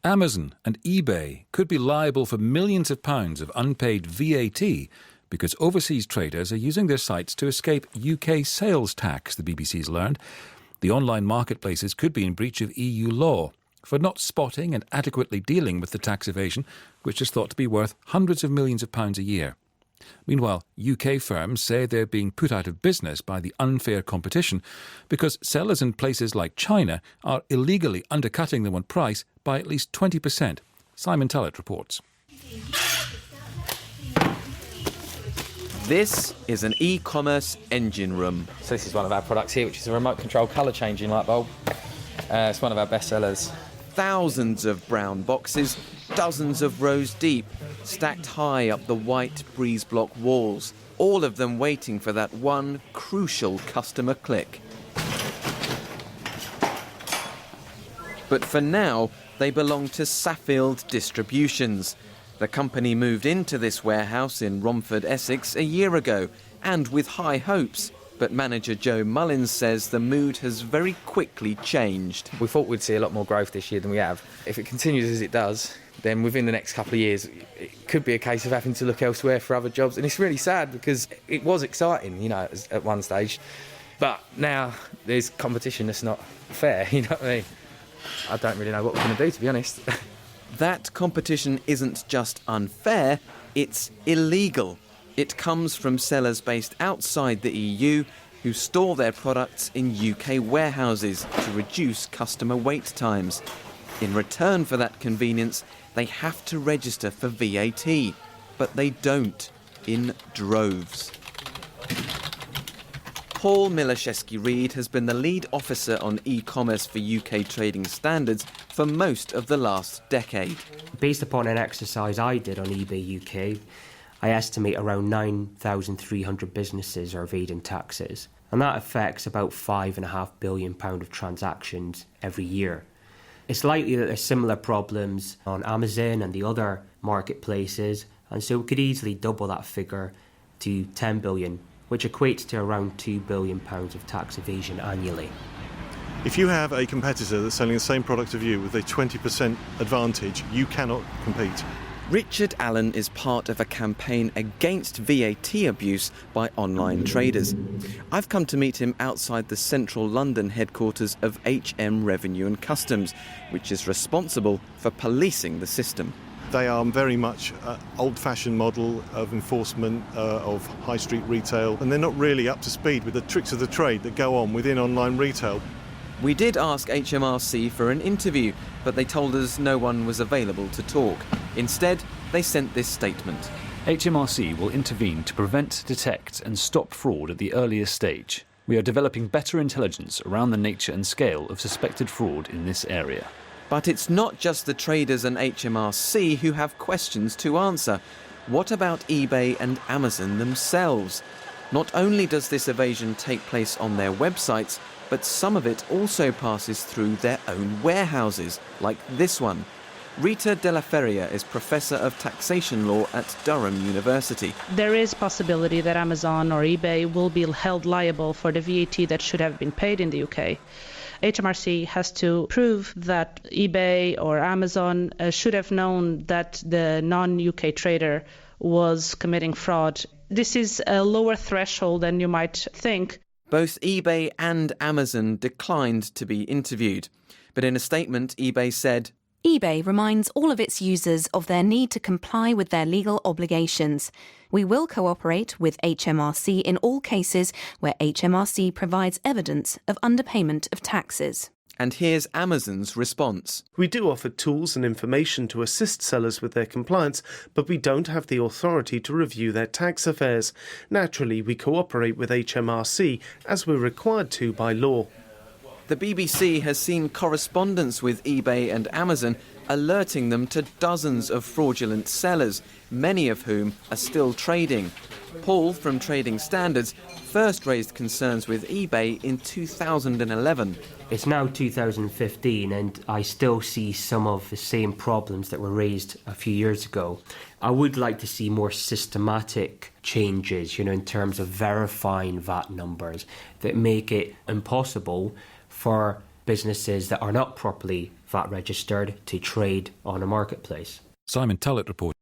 Amazon and eBay could be liable for millions of pounds of unpaid VAT because overseas traders are using their sites to escape UK sales tax, the BBC's learned. The online marketplaces could be in breach of EU law for not spotting and adequately dealing with the tax evasion, which is thought to be worth hundreds of millions of pounds a year. Meanwhile, UK firms say they're being put out of business by the unfair competition because sellers in places like China are illegally undercutting them on price by at least 20%. Simon Tullett reports. This is an e-commerce engine room. So this is one of our products here, which is a remote control colour changing light bulb. It's one of our best sellers. Thousands of brown boxes, dozens of rows deep, stacked high up the white breeze block walls, all of them waiting for that one crucial customer click. But for now, they belong to Saffield Distributions. The company moved into this warehouse in Romford, Essex, a year ago, and with high hopes. But manager Joe Mullins says the mood has very quickly changed. We thought we'd see a lot more growth this year than we have. If it continues as it does, then within the next couple of years, it could be a case of having to look elsewhere for other jobs. And it's really sad because it was exciting, at one stage. But now there's competition that's not fair, you know what I mean? I don't really know what we're going to do, to be honest. That competition isn't just unfair, it's illegal. It comes from sellers based outside the EU who store their products in UK warehouses to reduce customer wait times. In return for that convenience, they have to register for VAT, but they don't, in droves. Paul Milashevsky-Reed has been the lead officer on e-commerce for UK trading standards for most of the last decade. Based upon an exercise I did on eBay UK, I estimate around 9,300 businesses are evading taxes, and that affects about £5.5 billion of transactions every year. It's likely that there's similar problems on Amazon and the other marketplaces, and so we could easily double that figure to 10 billion, which equates to around £2 billion of tax evasion annually. If you have a competitor that's selling the same product of you with a 20% advantage, you cannot compete. Richard Allen is part of a campaign against VAT abuse by online traders. I've come to meet him outside the central London headquarters of HM Revenue and Customs, which is responsible for policing the system. They are very much an old-fashioned model of enforcement of high street retail, and they're not really up to speed with the tricks of the trade that go on within online retail. We did ask HMRC for an interview, but they told us no one was available to talk. Instead, they sent this statement. HMRC will intervene to prevent, detect and stop fraud at the earliest stage. We are developing better intelligence around the nature and scale of suspected fraud in this area. But it's not just the traders and HMRC who have questions to answer. What about eBay and Amazon themselves? Not only does this evasion take place on their websites, but some of it also passes through their own warehouses, like this one. Rita Della Feria is Professor of Taxation Law at Durham University. There is possibility that Amazon or eBay will be held liable for the VAT that should have been paid in the UK. HMRC has to prove that eBay or Amazon should have known that the non-UK trader was committing fraud. This is a lower threshold than you might think. Both eBay and Amazon declined to be interviewed. But in a statement, eBay said, eBay reminds all of its users of their need to comply with their legal obligations. We will cooperate with HMRC in all cases where HMRC provides evidence of underpayment of taxes. And here's Amazon's response. We do offer tools and information to assist sellers with their compliance, but we don't have the authority to review their tax affairs. Naturally, we cooperate with HMRC as we're required to by law. The BBC has seen correspondence with eBay and Amazon alerting them to dozens of fraudulent sellers, many of whom are still trading. Paul from Trading Standards first raised concerns with eBay in 2011. It's now 2015 and I still see some of the same problems that were raised a few years ago. I would like to see more systematic changes, in terms of verifying VAT numbers that make it impossible for businesses that are not properly VAT registered to trade on a marketplace. Simon Tullett reports.